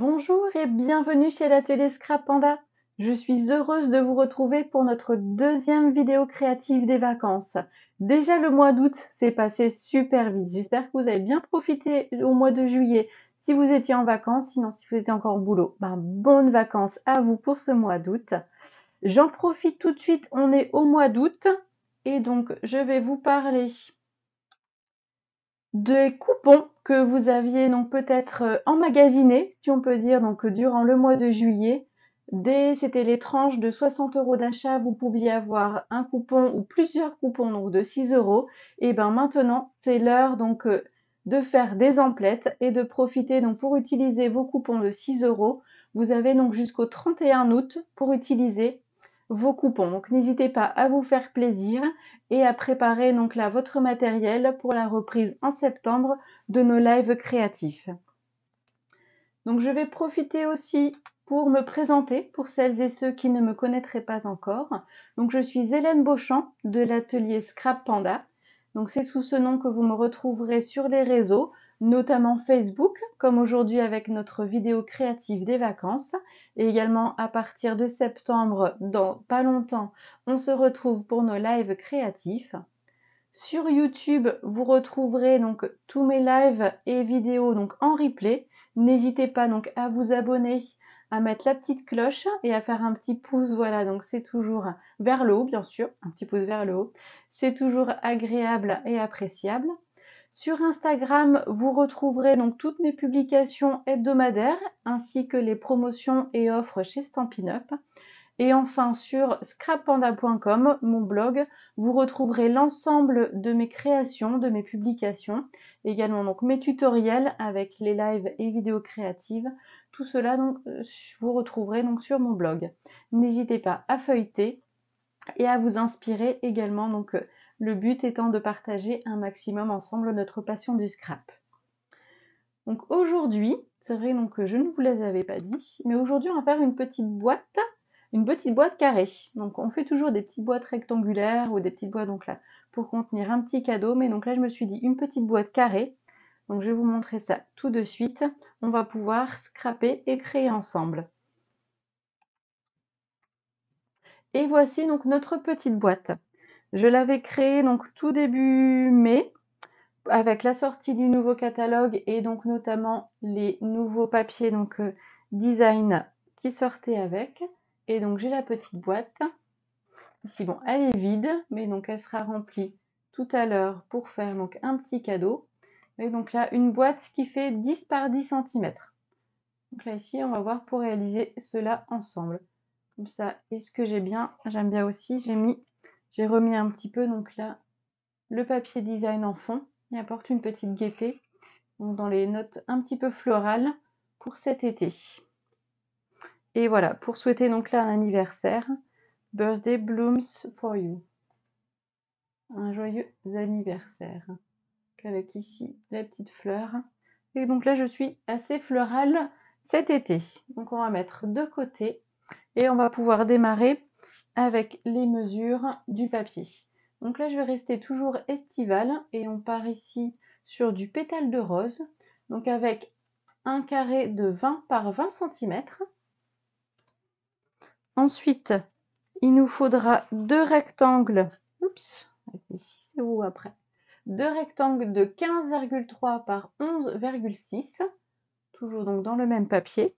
Bonjour et bienvenue chez l'atelier Scrap Panda. Je suis heureuse de vous retrouver pour notre deuxième vidéo créative des vacances. Déjà le mois d'août s'est passé super vite. J'espère que vous avez bien profité au mois de juillet si vous étiez en vacances, sinon si vous étiez encore au boulot, bonnes vacances à vous pour ce mois d'août. J'en profite tout de suite, on est au mois d'août et donc je vais vous parler des coupons que vous aviez donc peut-être emmagasinés, si on peut dire, donc durant le mois de juillet. C'était les tranches de 60 € d'achat, vous pouviez avoir un coupon ou plusieurs coupons donc de 6 €. Et ben maintenant, c'est l'heure donc de faire des emplettes et de profiter donc pour utiliser vos coupons de 6 €. Vous avez donc jusqu'au 31 août pour utiliser vos coupons. Donc n'hésitez pas à vous faire plaisir et à préparer donc là votre matériel pour la reprise en septembre de nos lives créatifs. Donc je vais profiter aussi pour me présenter pour celles et ceux qui ne me connaîtraient pas encore. Donc je suis Hélène Beauchamp de l'atelier Scrap Panda. Donc c'est sous ce nom que vous me retrouverez sur les réseaux, notamment Facebook, comme aujourd'hui avec notre vidéo créative des vacances. Et également à partir de septembre, dans pas longtemps, on se retrouve pour nos lives créatifs. Sur YouTube, vous retrouverez donc tous mes lives et vidéos donc en replay. N'hésitez pas donc à vous abonner, à mettre la petite cloche et à faire un petit pouce, voilà, donc c'est toujours vers le haut, bien sûr, un petit pouce vers le haut. C'est toujours agréable et appréciable. Sur Instagram, vous retrouverez donc toutes mes publications hebdomadaires ainsi que les promotions et offres chez Stampin' Up. Et enfin, sur scrappanda.com, mon blog, vous retrouverez l'ensemble de mes créations, de mes publications, également donc mes tutoriels avec les lives et vidéos créatives. Tout cela donc vous retrouverez donc sur mon blog. N'hésitez pas à feuilleter et à vous inspirer également. Donc le but étant de partager un maximum ensemble notre passion du scrap. Donc aujourd'hui, c'est vrai donc que je ne vous les avais pas dit, mais aujourd'hui on va faire une petite boîte carrée. Donc on fait toujours des petites boîtes rectangulaires ou des petites boîtes donc là pour contenir un petit cadeau, mais donc là je me suis dit une petite boîte carrée. Donc je vais vous montrer ça tout de suite. On va pouvoir scraper et créer ensemble. Et voici donc notre petite boîte. Je l'avais créée donc tout début mai avec la sortie du nouveau catalogue et donc notamment les nouveaux papiers donc design qui sortaient avec. Et donc j'ai la petite boîte. Ici, bon, elle est vide, mais donc elle sera remplie tout à l'heure pour faire donc un petit cadeau. Et donc là, une boîte qui fait 10 par 10 cm. Donc là, ici, on va voir pour réaliser cela ensemble. Comme ça, et ce que j'ai bien, j'aime bien aussi, j'ai remis un petit peu, donc là, le papier design en fond. Il apporte une petite gaieté, donc dans les notes un petit peu florales pour cet été. Et voilà, pour souhaiter donc là un anniversaire. Birthday blooms for you. Un joyeux anniversaire. Avec ici la petite fleur. Et donc là, je suis assez florale cet été. Donc on va mettre de côté et on va pouvoir démarrer avec les mesures du papier. Donc là, je vais rester toujours estivale et on part ici sur du pétale de rose. Donc avec un carré de 20 par 20 cm. Ensuite, il nous faudra deux rectangles. Oups, ici c'est où après? Deux rectangles de 15,3 par 11,6, toujours donc dans le même papier.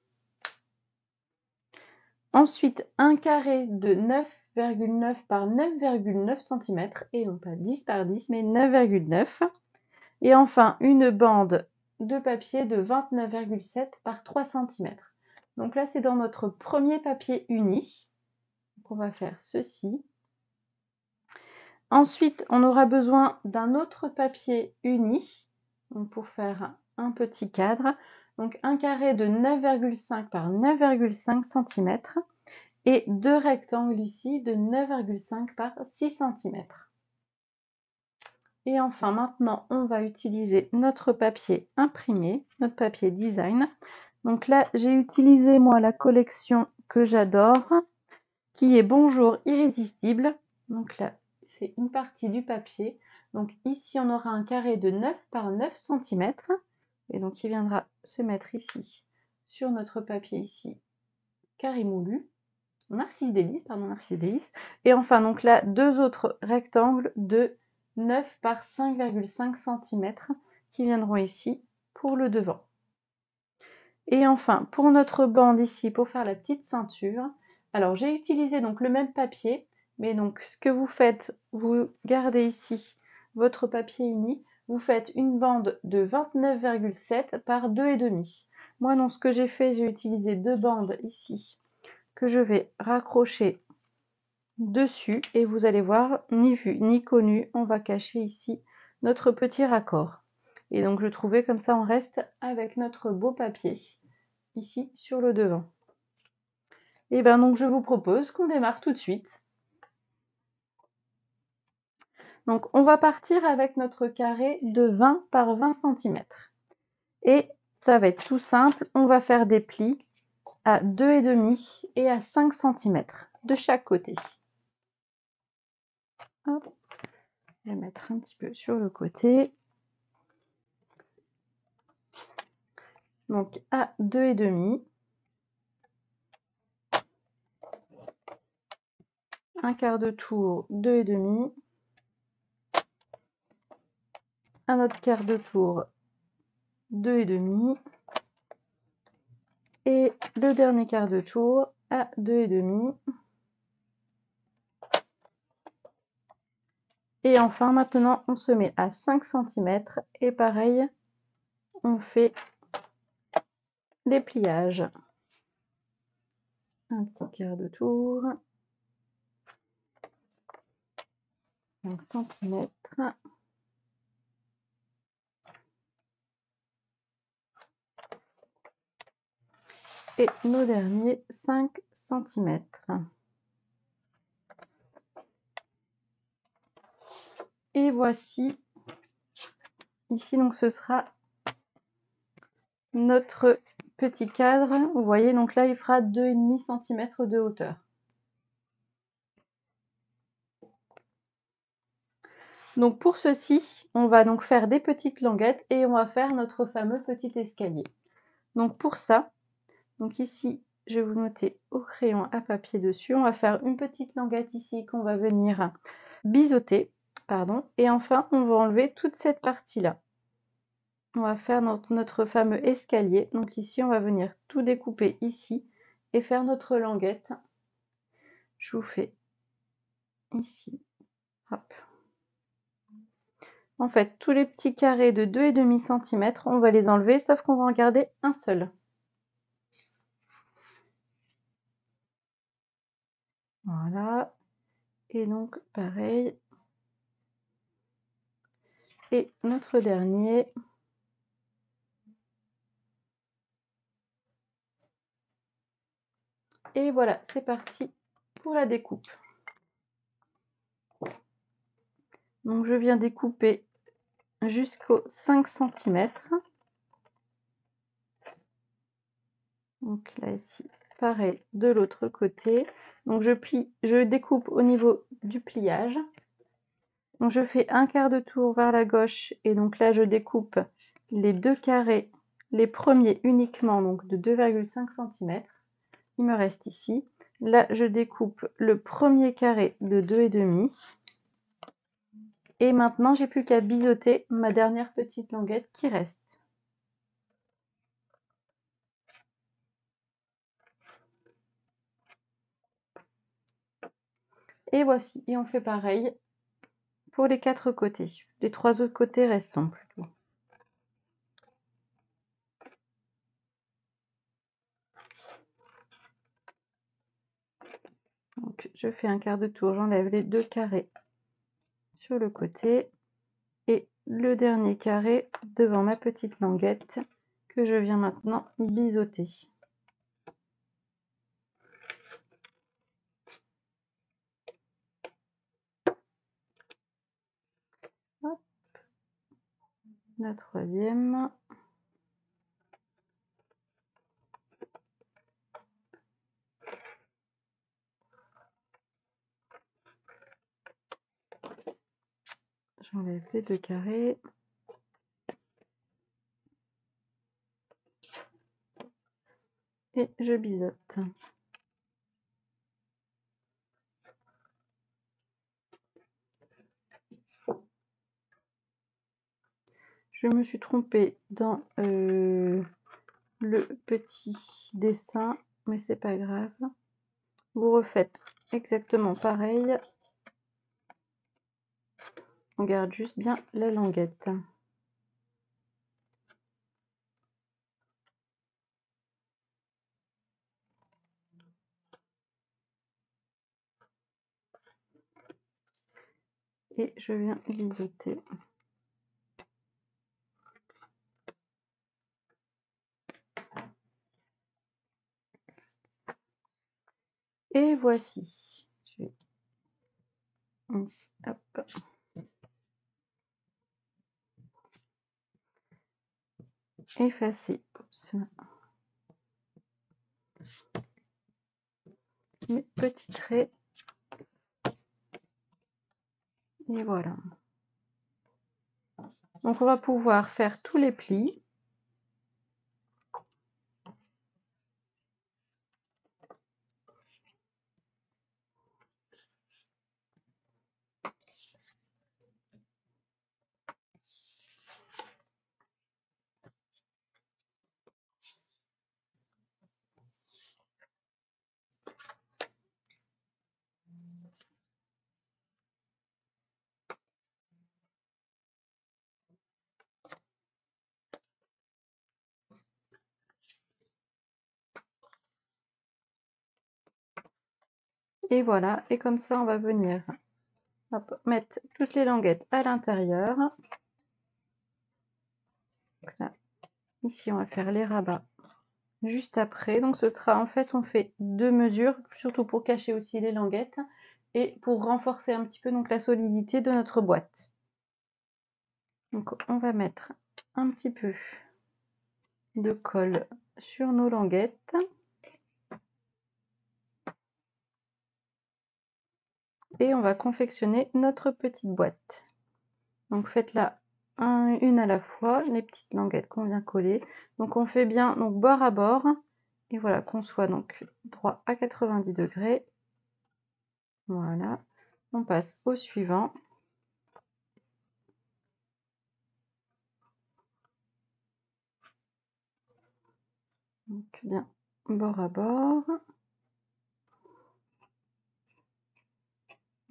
Ensuite, un carré de 9,9 par 9,9 cm, et non pas 10 par 10, mais 9,9. Et enfin, une bande de papier de 29,7 par 3 cm. Donc là, c'est dans notre premier papier uni. Donc on va faire ceci. Ensuite, on aura besoin d'un autre papier uni pour faire un petit cadre. Donc un carré de 9,5 par 9,5 cm et deux rectangles ici de 9,5 par 6 cm. Et enfin, maintenant, on va utiliser notre papier imprimé, notre papier design. Donc là, j'ai utilisé moi la collection que j'adore, qui est Bonjour Irrésistible. Donc là, c'est une partie du papier. Donc ici, on aura un carré de 9 par 9 cm. Et donc, il viendra se mettre ici sur notre papier ici, carré moulu, Narcisse Délice, pardon, Narcisse Délice. Et enfin, donc là, deux autres rectangles de 9 par 5,5 cm qui viendront ici pour le devant. Et enfin, pour notre bande ici, pour faire la petite ceinture, alors j'ai utilisé donc le même papier, mais donc ce que vous faites, vous gardez ici votre papier uni, vous faites une bande de 29,7 par 2,5. Moi, non, ce que j'ai fait, j'ai utilisé deux bandes ici que je vais raccrocher dessus et vous allez voir, ni vu ni connu, on va cacher ici notre petit raccord. Et donc je trouvais comme ça on reste avec notre beau papier ici sur le devant. Et bien donc je vous propose qu'on démarre tout de suite. Donc on va partir avec notre carré de 20 par 20 cm. Et ça va être tout simple, on va faire des plis à 2,5 et à 5 cm de chaque côté. Hop. Je vais mettre un petit peu sur le côté. Donc à 2,5. Un quart de tour, 2,5. Un autre quart de tour, 2,5. Et le dernier quart de tour à 2,5. Et enfin, maintenant, on se met à 5 cm et pareil, on fait des pliages. Un petit quart de tour, 5 cm. Et nos derniers 5 cm. Et voici, ici donc ce sera notre petit cadre. Vous voyez, donc là il fera 2,5 cm de hauteur. Donc pour ceci, on va donc faire des petites languettes et on va faire notre fameux petit escalier. Donc pour ça, donc ici, je vais vous noter au crayon à papier dessus. On va faire une petite languette ici qu'on va venir biseauter. Pardon. Et enfin, on va enlever toute cette partie-là. On va faire notre fameux escalier. Donc ici, on va venir tout découper ici et faire notre languette. Je vous fais ici. Hop. En fait, tous les petits carrés de 2,5 cm, on va les enlever, sauf qu'on va en garder un seul. Voilà. Et donc, pareil. Et notre dernier. Et voilà, c'est parti pour la découpe. Donc, je viens découper jusqu'aux 5 cm. Donc là, ici, pareil, de l'autre côté. Donc, je découpe au niveau du pliage. Donc, je fais un quart de tour vers la gauche. Et donc là, je découpe les deux carrés, les premiers uniquement, donc de 2,5 cm. Il me reste ici. Là, je découpe le premier carré de 2,5. Et maintenant, j'ai plus qu'à biseauter ma dernière petite languette qui reste. Et voici, et on fait pareil pour les quatre côtés, les trois autres côtés restants plutôt. Donc, je fais un quart de tour, j'enlève les deux carrés sur le côté et le dernier carré devant ma petite languette que je viens maintenant biseauter. Hop. La troisième. J'enlève les deux carrés. et je biseaute. Je me suis trompée dans le petit dessin, mais c'est pas grave. Vous refaites exactement pareil. On garde juste bien la languette. Et je viens biseauter. Et voici. Je vais ici, hop. Effacer mes petits traits. Et voilà. Donc on va pouvoir faire tous les plis. Et voilà, et comme ça on va venir mettre toutes les languettes à l'intérieur. Ici on va faire les rabats juste après. Donc ce sera en fait, on fait 2 mesures, surtout pour cacher aussi les languettes et pour renforcer un petit peu donc la solidité de notre boîte. Donc on va mettre un petit peu de colle sur nos languettes. Et on va confectionner notre petite boîte. Donc faites-la une à la fois, les petites languettes qu'on vient coller. Donc on fait bien donc bord à bord. Et voilà, qu'on soit donc droit à 90 degrés. Voilà. On passe au suivant. Donc bien bord à bord.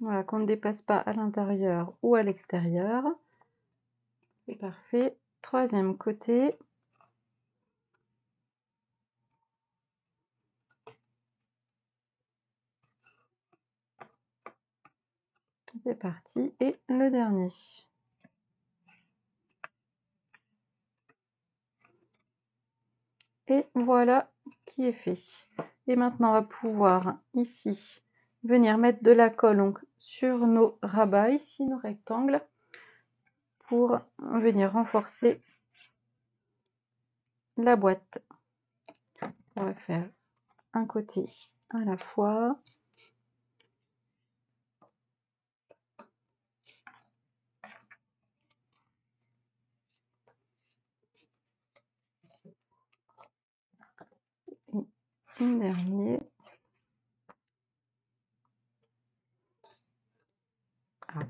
Voilà, qu'on ne dépasse pas à l'intérieur ou à l'extérieur. C'est parfait. Troisième côté. C'est parti. Et le dernier. Et voilà qui est fait. Et maintenant, on va pouvoir ici venir mettre de la colle donc, sur nos rabats, ici nos rectangles, pour venir renforcer la boîte. On va faire un côté à la fois. Et un dernier. Ah,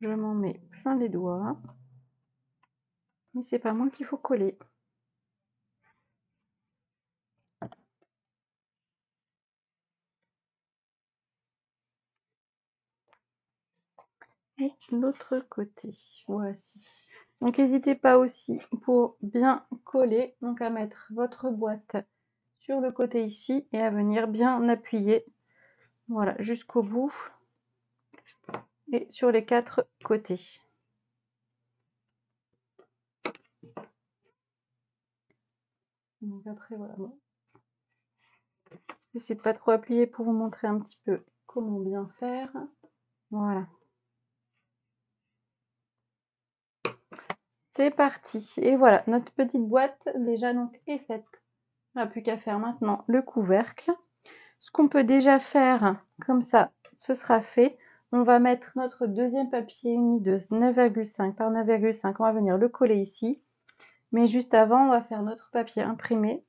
je m'en mets plein les doigts. Mais c'est pas moi qu'il faut coller. Et l'autre côté, voici. Donc n'hésitez pas aussi pour bien coller, donc à mettre votre boîte sur le côté ici et à venir bien appuyer, voilà, jusqu'au bout et sur les 4 côtés. Donc après voilà, bon. J'essaie de pas trop appuyer pour vous montrer un petit peu comment bien faire. Voilà. C'est parti. Et voilà, notre petite boîte déjà donc est faite. On n'a plus qu'à faire maintenant le couvercle. Ce qu'on peut déjà faire, comme ça, ce sera fait. On va mettre notre deuxième papier uni de 9,5 par 9,5. On va venir le coller ici. Mais juste avant, on va faire notre papier imprimé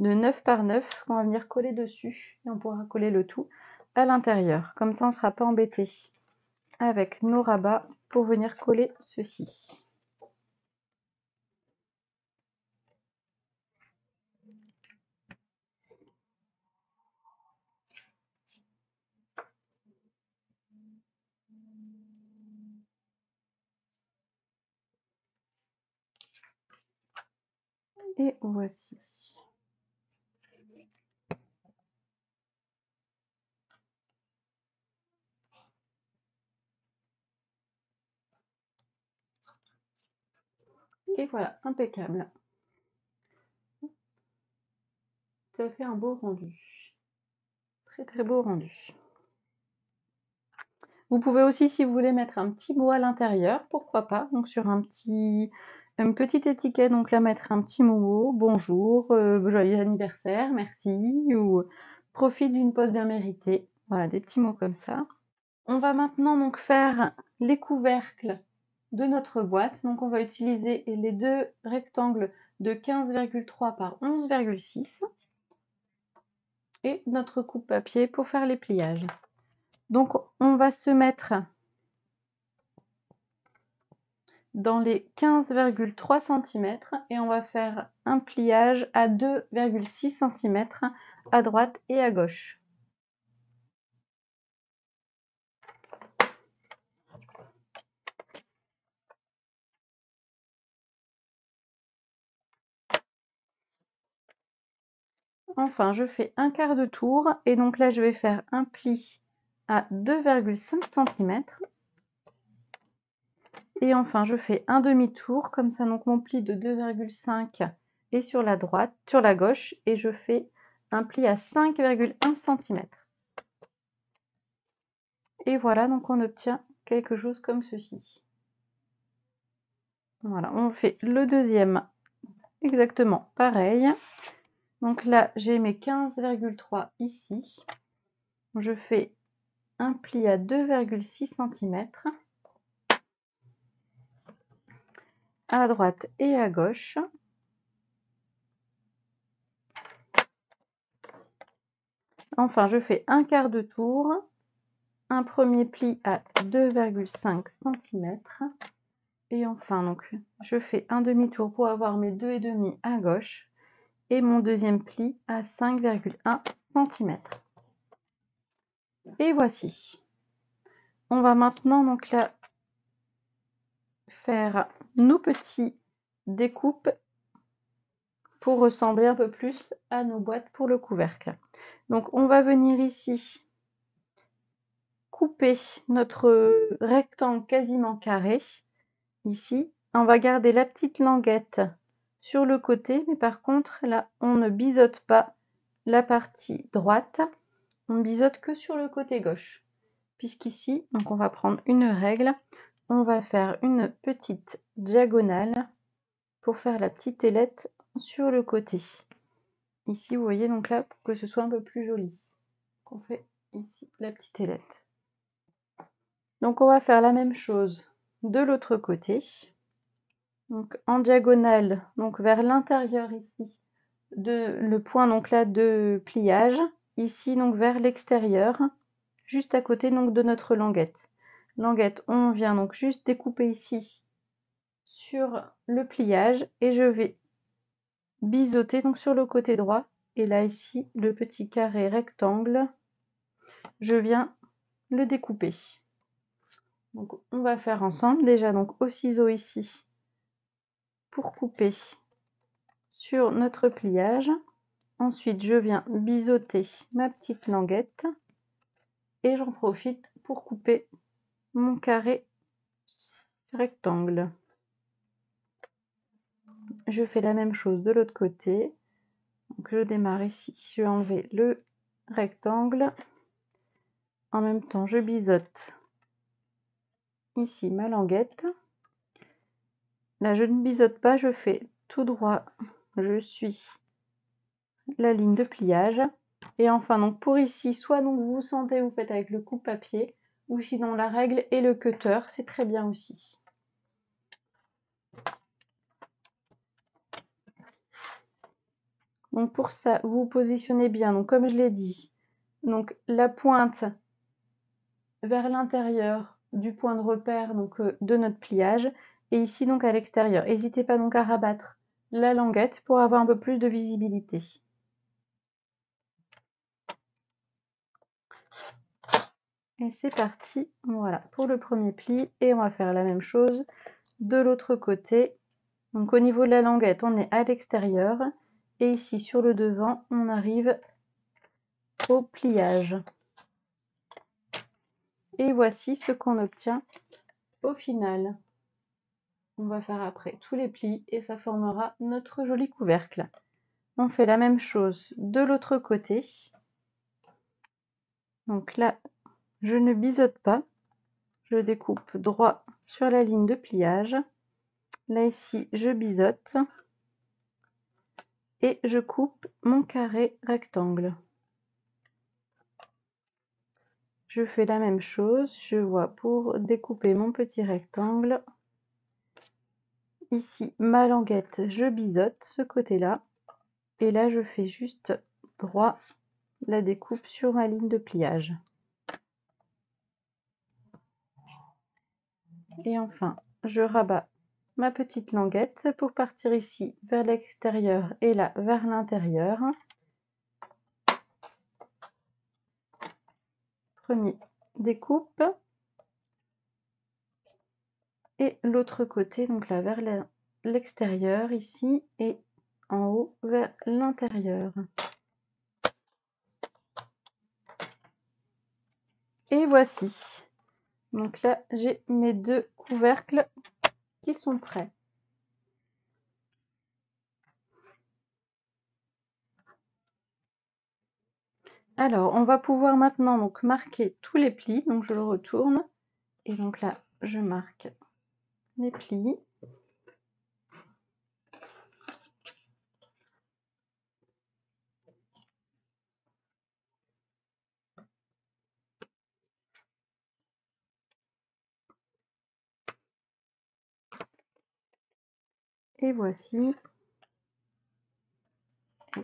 de 9 par 9 qu'on va venir coller dessus et on pourra coller le tout à l'intérieur. Comme ça, on ne sera pas embêté avec nos rabats pour venir coller ceci. Et voici. Et voilà, impeccable. Ça fait un beau rendu. Très très beau rendu. Vous pouvez aussi, si vous voulez, mettre un petit mot à l'intérieur, pourquoi pas. Donc sur une petite étiquette, donc là mettre un petit mot, bonjour, joyeux anniversaire, merci, ou profite d'une pause bien méritée. Voilà, des petits mots comme ça. On va maintenant donc faire les couvercles de notre boîte. Donc on va utiliser les deux rectangles de 15,3 par 11,6 et notre coupe papier pour faire les pliages. Donc on va se mettre dans les 15,3 cm et on va faire un pliage à 2,6 cm à droite et à gauche. Enfin, je fais un quart de tour et donc là, je vais faire un pli à 2,5 cm. Et enfin, je fais un demi-tour, comme ça, donc mon pli de 2,5 est sur la droite, sur la gauche, et je fais un pli à 5,1 cm. Et voilà, donc on obtient quelque chose comme ceci. Voilà, on fait le deuxième exactement pareil. Donc là, j'ai mes 15,3 ici. Je fais un pli à 2,6 cm à droite et à gauche. Enfin, je fais un quart de tour, un premier pli à 2,5 cm. Et enfin, donc, je fais un demi-tour pour avoir mes 2,5 à gauche et mon deuxième pli à 5,1 cm. Et voici. On va maintenant donc là faire nos petits découpes pour ressembler un peu plus à nos boîtes pour le couvercle. Donc on va venir ici couper notre rectangle quasiment carré. Ici, on va garder la petite languette sur le côté, mais par contre là on ne biseaute pas la partie droite, on ne biseaute que sur le côté gauche. Puisqu'ici, donc on va prendre une règle, on va faire une petite diagonale pour faire la petite ailette sur le côté. Ici, vous voyez, donc là, pour que ce soit un peu plus joli, on fait ici la petite ailette. Donc on va faire la même chose de l'autre côté. Donc en diagonale, donc vers l'intérieur ici, le point donc là de pliage, ici donc vers l'extérieur, juste à côté donc de notre languette. Languette, on vient donc juste découper ici sur le pliage et je vais biseauter donc sur le côté droit. Et là ici, le petit carré rectangle, je viens le découper. Donc on va faire ensemble déjà donc au ciseau ici pour couper sur notre pliage. Ensuite, je viens biseauter ma petite languette et j'en profite pour couper mon carré rectangle. Je fais la même chose de l'autre côté. Donc je démarre ici, je vais enlever le rectangle. En même temps, je biseaute ici ma languette. Là, je ne biseaute pas, je fais tout droit. Je suis la ligne de pliage. Et enfin, donc pour ici, soit donc vous sentez, vous faites avec le coupe-papier, ou sinon la règle et le cutter, c'est très bien aussi. Donc pour ça, vous positionnez bien, donc comme je l'ai dit, donc la pointe vers l'intérieur du point de repère donc, de notre pliage et ici donc à l'extérieur. N'hésitez pas donc à rabattre la languette pour avoir un peu plus de visibilité. Et c'est parti, voilà, pour le premier pli. Et on va faire la même chose de l'autre côté. Donc au niveau de la languette, on est à l'extérieur. Et ici sur le devant, on arrive au pliage. Et voici ce qu'on obtient au final. On va faire après tous les plis et ça formera notre joli couvercle. On fait la même chose de l'autre côté. Donc là, je ne biseaute pas. Je découpe droit sur la ligne de pliage. Là, ici, je biseaute. Et je coupe mon carré rectangle. Je fais la même chose. Je vois pour découper mon petit rectangle. Ici, ma languette, je biseaute ce côté-là. Et là, je fais juste droit la découpe sur ma ligne de pliage. Et enfin, je rabats ma petite languette pour partir ici vers l'extérieur et là vers l'intérieur. Premier découpe. Et l'autre côté, donc là vers l'extérieur ici et en haut vers l'intérieur. Et voici. Donc là, j'ai mes deux couvercles qui sont prêts. Alors, on va pouvoir maintenant donc marquer tous les plis. Donc je le retourne et donc là, je marque les plis. Et voici. Et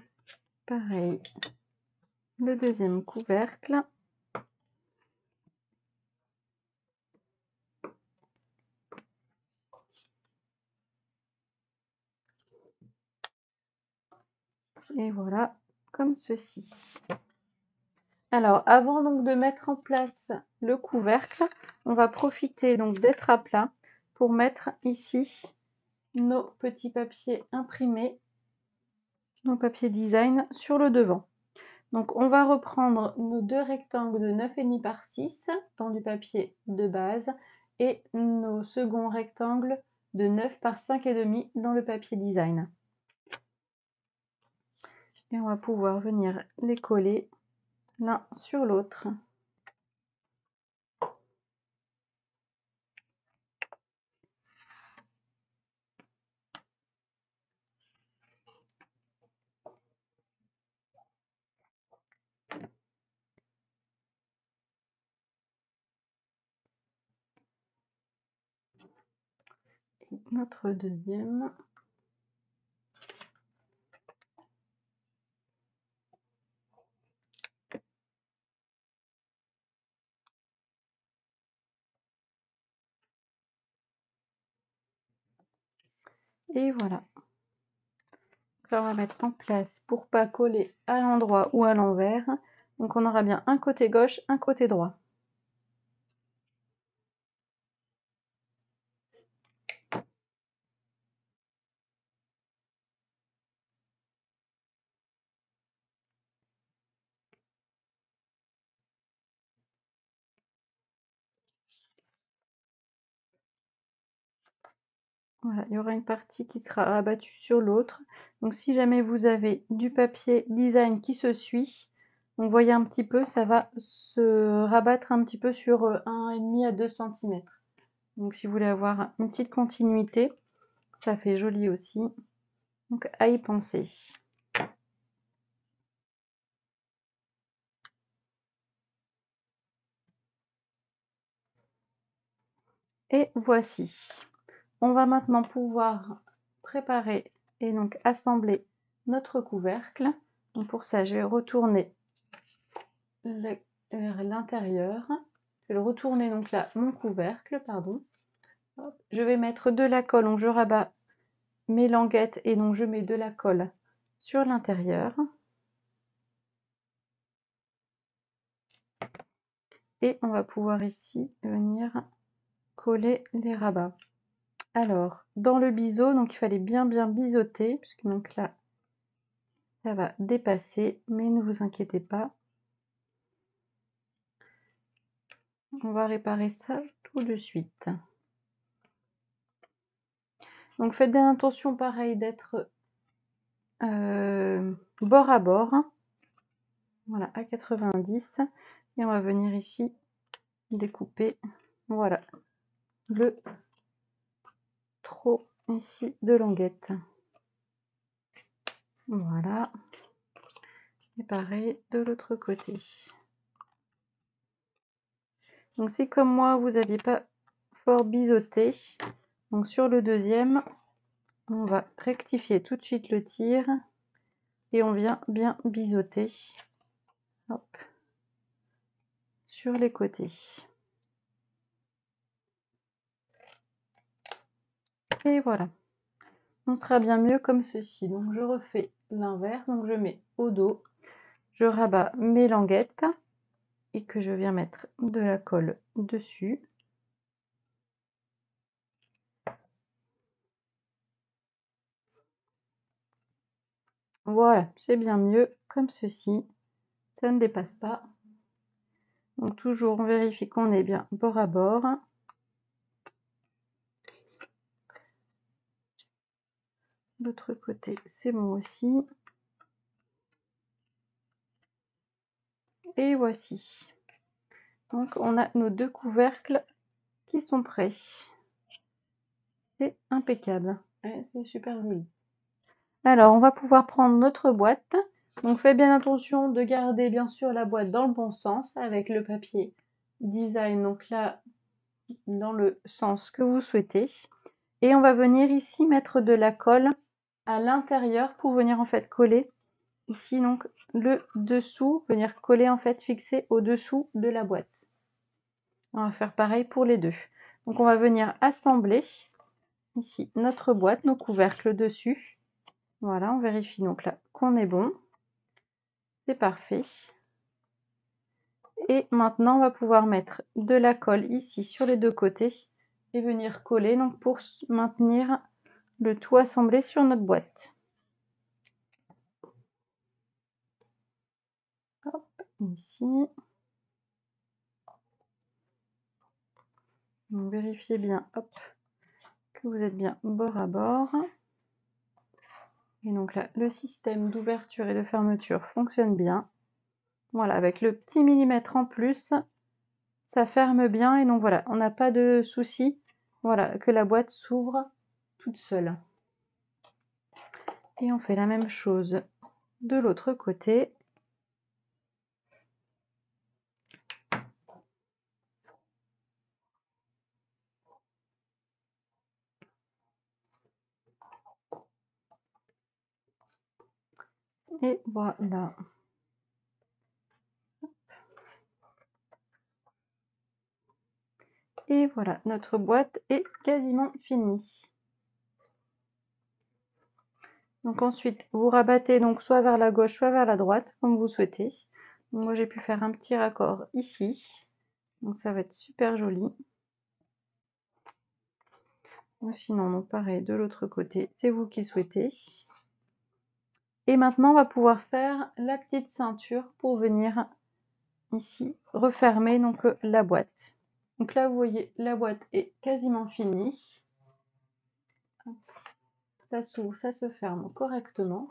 pareil, le deuxième couvercle. Et voilà, comme ceci. Alors, avant donc de mettre en place le couvercle, on va profiter donc d'être à plat pour mettre ici nos petits papiers imprimés, nos papiers design sur le devant. Donc, on va reprendre nos deux rectangles de 9,5 par 6 dans du papier de base et nos seconds rectangles de 9 par 5,5 dans le papier design. Et on va pouvoir venir les coller l'un sur l'autre. Et notre deuxième. Et voilà. Là, on va mettre en place pour pas coller à l'endroit ou à l'envers. Donc on aura bien un côté gauche, un côté droit. Voilà, il y aura une partie qui sera rabattue sur l'autre. Donc si jamais vous avez du papier design qui se suit, vous voyez un petit peu, ça va se rabattre un petit peu sur 1,5 à 2 cm. Donc si vous voulez avoir une petite continuité, ça fait joli aussi. Donc à y penser. Et voici. On va maintenant pouvoir préparer et donc assembler notre couvercle. Donc pour ça, je vais retourner vers l'intérieur. Je vais le retourner donc là, mon couvercle, pardon. Hop. Je vais mettre de la colle, donc je rabats mes languettes et donc je mets de la colle sur l'intérieur. Et on va pouvoir ici venir coller les rabats. Alors, dans le biseau, donc il fallait bien biseauter, puisque donc là, ça va dépasser, mais ne vous inquiétez pas. On va réparer ça tout de suite. Donc faites bien attention, pareil, d'être bord à bord. Voilà, à 90. Et on va venir ici découper, voilà, le trou ici de languette. Voilà. Et pareil de l'autre côté. Donc si comme moi, vous n'aviez pas fort biseauté, donc sur le deuxième, on va rectifier tout de suite le tir et on vient bien biseauter. Hop, sur les côtés. Et voilà. On sera bien mieux comme ceci. Donc je refais l'inverse. Donc je mets au dos, je rabats mes languettes et que je viens mettre de la colle dessus. Voilà, c'est bien mieux comme ceci. Ça ne dépasse pas. Donc toujours on vérifie qu'on est bien bord à bord. L'autre côté, c'est bon aussi. Et voici. Donc on a nos deux couvercles qui sont prêts. C'est impeccable. C'est super joli. Alors on va pouvoir prendre notre boîte. Donc faites bien attention de garder bien sûr la boîte dans le bon sens avec le papier design. Donc là, dans le sens que vous souhaitez. Et on va venir ici mettre de la colle à l'intérieur pour venir en fait coller ici donc le dessous, venir coller en fait fixer au dessous de la boîte. On va faire pareil pour les deux. Donc on va venir assembler ici notre boîte, nos couvercles dessus. Voilà, on vérifie donc là qu'on est bon. C'est parfait. Et maintenant on va pouvoir mettre de la colle ici sur les deux côtés et venir coller donc pour maintenir le tout assemblé sur notre boîte. Hop, ici. Donc, vérifiez bien, hop, que vous êtes bien bord à bord. Et donc là, le système d'ouverture et de fermeture fonctionne bien. Voilà, avec le petit millimètre en plus, ça ferme bien. Et donc voilà, on n'a pas de souci. Voilà, que la boîte s'ouvre toute seule. Et on fait la même chose de l'autre côté. Et voilà. Et voilà, notre boîte est quasiment finie. Donc ensuite, vous rabattez donc soit vers la gauche, soit vers la droite, comme vous souhaitez. Donc moi, j'ai pu faire un petit raccord ici. Donc ça va être super joli. Ou sinon, donc pareil, de l'autre côté, c'est vous qui souhaitez. Et maintenant, on va pouvoir faire la petite ceinture pour venir ici refermer donc la boîte. Donc là, vous voyez, la boîte est quasiment finie. Ça s'ouvre, ça se ferme correctement.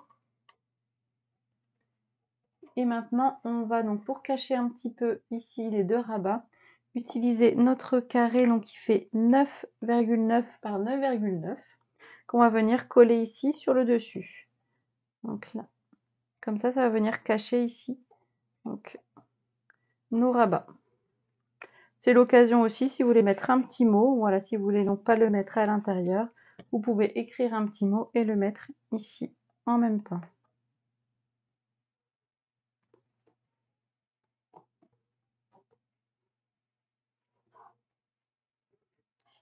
Et maintenant, on va donc pour cacher un petit peu ici les deux rabats, utiliser notre carré donc qui fait 9,9 par 9,9 qu'on va venir coller ici sur le dessus. Donc là, comme ça va venir cacher ici donc nos rabats. C'est l'occasion aussi si vous voulez mettre un petit mot, voilà, si vous voulez donc pas le mettre à l'intérieur, vous pouvez écrire un petit mot et le mettre ici en même temps.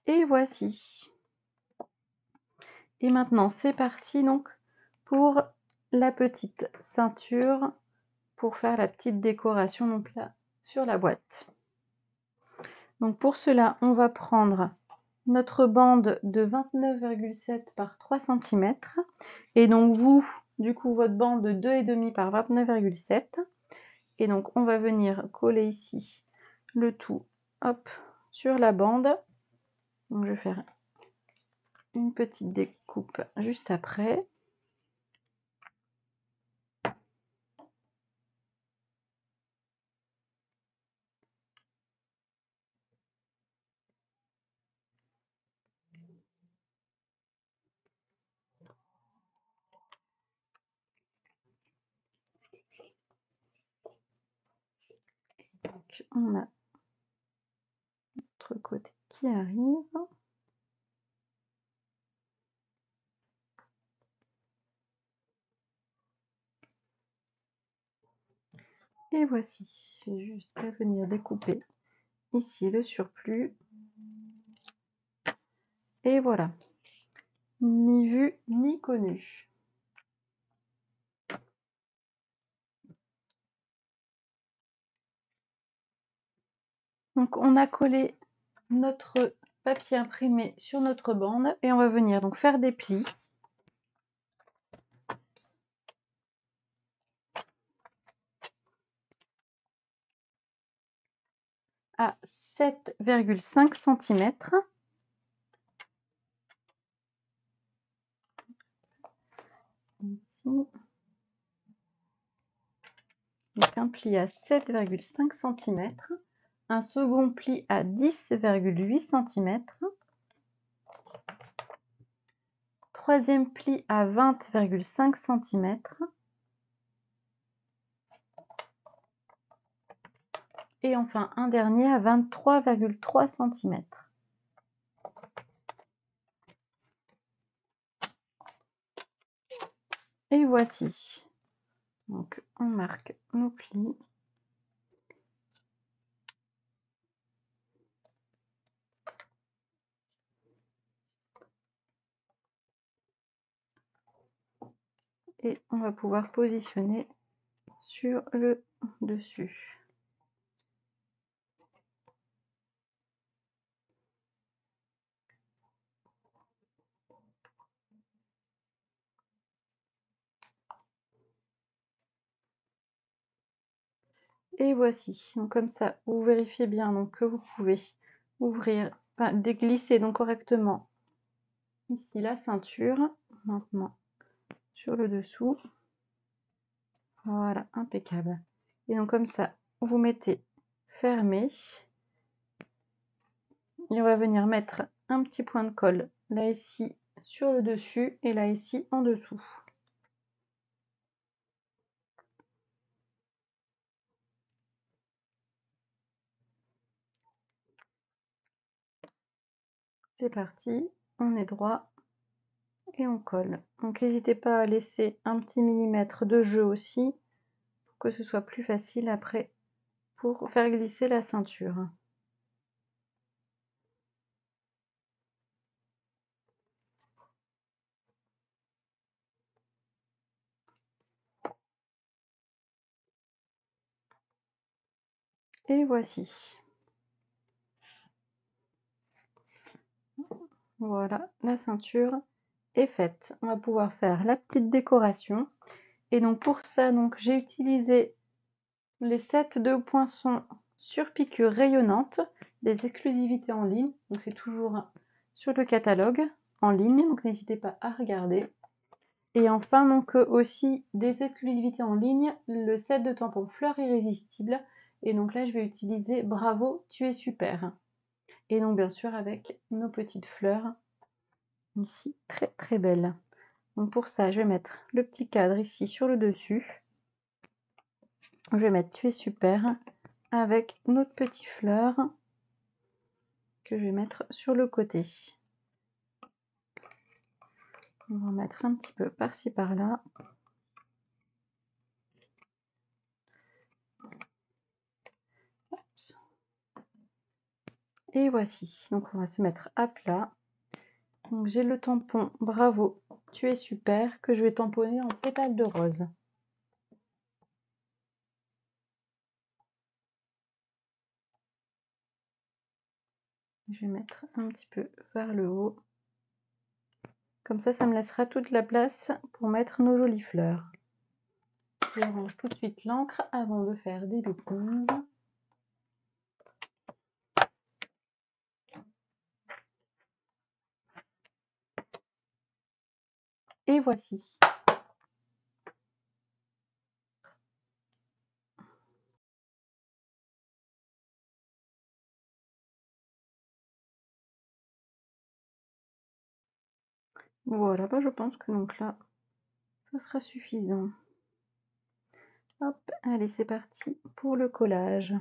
Et voici. Et maintenant, c'est parti donc pour la petite ceinture pour faire la petite décoration donc là sur la boîte. Donc pour cela, on va prendre notre bande de 29,7 par 3 cm et donc vous, du coup, votre bande de 2,5 par 29,7 et donc on va venir coller ici le tout, hop, sur la bande. Donc je vais faire une petite découpe juste après. Donc on a l'autre côté qui arrive. Et voici, j'ai juste à venir découper ici le surplus. Et voilà, ni vu ni connu. Donc on a collé notre papier imprimé sur notre bande et on va venir donc faire des plis. À 7,5 cm. Ici. Donc un pli à 7,5 cm, un second pli à 10,8 cm, troisième pli à 20,5 cm, et enfin un dernier à 23,3 cm. Et voici. Donc on marque nos plis. Et on va pouvoir positionner sur le dessus. Et voici, donc comme ça, vous vérifiez bien donc, que vous pouvez ouvrir, enfin, déglisser donc correctement ici la ceinture, maintenant sur le dessous, voilà, impeccable. Et donc comme ça, vous mettez fermé, et on va venir mettre un petit point de colle là ici sur le dessus et là ici en dessous. C'est parti, on est droit et on colle. Donc n'hésitez pas à laisser un petit millimètre de jeu aussi pour que ce soit plus facile après pour faire glisser la ceinture. Et voici. Voilà, la ceinture est faite. On va pouvoir faire la petite décoration. Et donc pour ça, donc j'ai utilisé les sets de poinçons sur piqûre rayonnante, des exclusivités en ligne. Donc c'est toujours sur le catalogue en ligne, donc n'hésitez pas à regarder. Et enfin donc aussi des exclusivités en ligne, le set de tampons fleurs irrésistibles. Et donc là je vais utiliser Bravo, tu es super. Et donc bien sûr avec nos petites fleurs ici, très très belles. Donc pour ça, je vais mettre le petit cadre ici sur le dessus. Je vais mettre tu es super avec notre petite fleur que je vais mettre sur le côté. On va en mettre un petit peu par-ci par-là. Et voici, donc on va se mettre à plat. Donc j'ai le tampon Bravo, tu es super, que je vais tamponner en pétales de rose. Je vais mettre un petit peu vers le haut. Comme ça me laissera toute la place pour mettre nos jolies fleurs. Je range tout de suite l'encre avant de faire des bêtises. Et voici. Voilà, je pense que donc là, ce sera suffisant. Hop, allez, c'est parti pour le collage.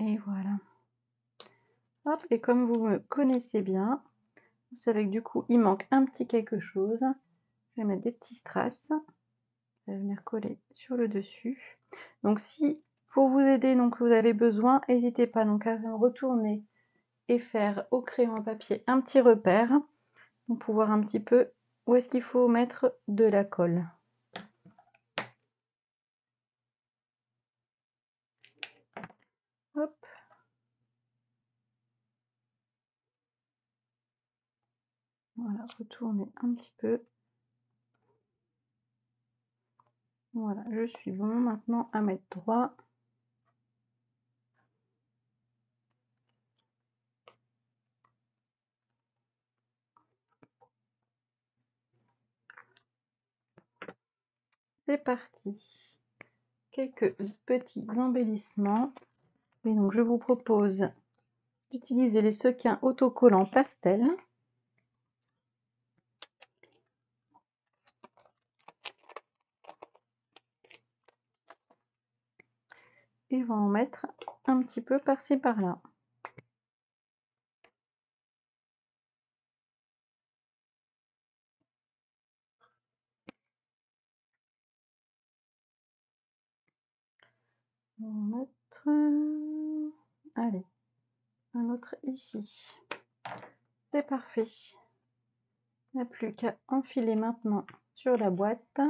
Et voilà. Hop, et comme vous me connaissez bien, vous savez que du coup, il manque un petit quelque chose. Je vais mettre des petits strass. Je vais venir coller sur le dessus. Donc si pour vous aider, donc vous avez besoin, n'hésitez pas donc à retourner et faire au crayon à papier un petit repère pour voir un petit peu où est-ce qu'il faut mettre de la colle. Hop. Voilà, retournez un petit peu. Voilà, je suis bon maintenant à mettre droit. C'est parti. Quelques petits embellissements. Et donc je vous propose d'utiliser les sequins autocollants pastel. Et on va en mettre un petit peu par-ci par-là. On va mettre, allez, un autre ici. C'est parfait. Il n'y a plus qu'à enfiler maintenant sur la boîte.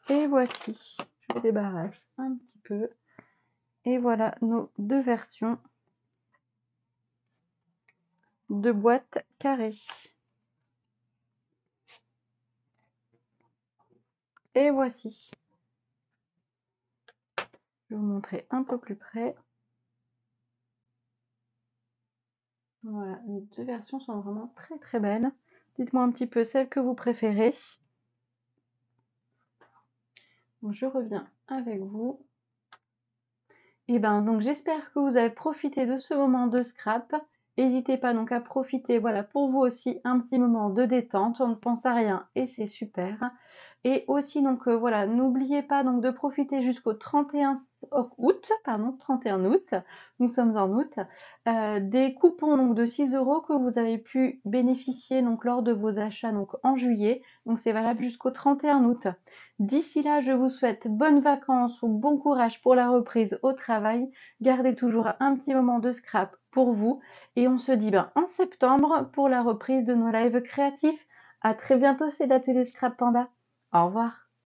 Et voici, je débarrasse un petit peu. Et voilà nos deux versions de boîtes carrées. Et voici. Je vais vous montrer un peu plus près. Voilà, les deux versions sont vraiment très très belles. Dites-moi un petit peu celle que vous préférez. Donc, je reviens avec vous. Et ben donc j'espère que vous avez profité de ce moment de scrap. N'hésitez pas donc à profiter, voilà, pour vous aussi un petit moment de détente. On ne pense à rien et c'est super. Et aussi donc voilà, n'oubliez pas donc de profiter jusqu'au 31 août, pardon, 31 août, nous sommes en août, des coupons donc de 6 € que vous avez pu bénéficier donc lors de vos achats donc en juillet. Donc c'est valable jusqu'au 31 août. D'ici là, je vous souhaite bonnes vacances ou bon courage pour la reprise au travail. Gardez toujours un petit moment de scrap pour vous. Et on se dit en septembre pour la reprise de nos lives créatifs. À très bientôt, c'est l'atelier Scrap Panda. Au revoir.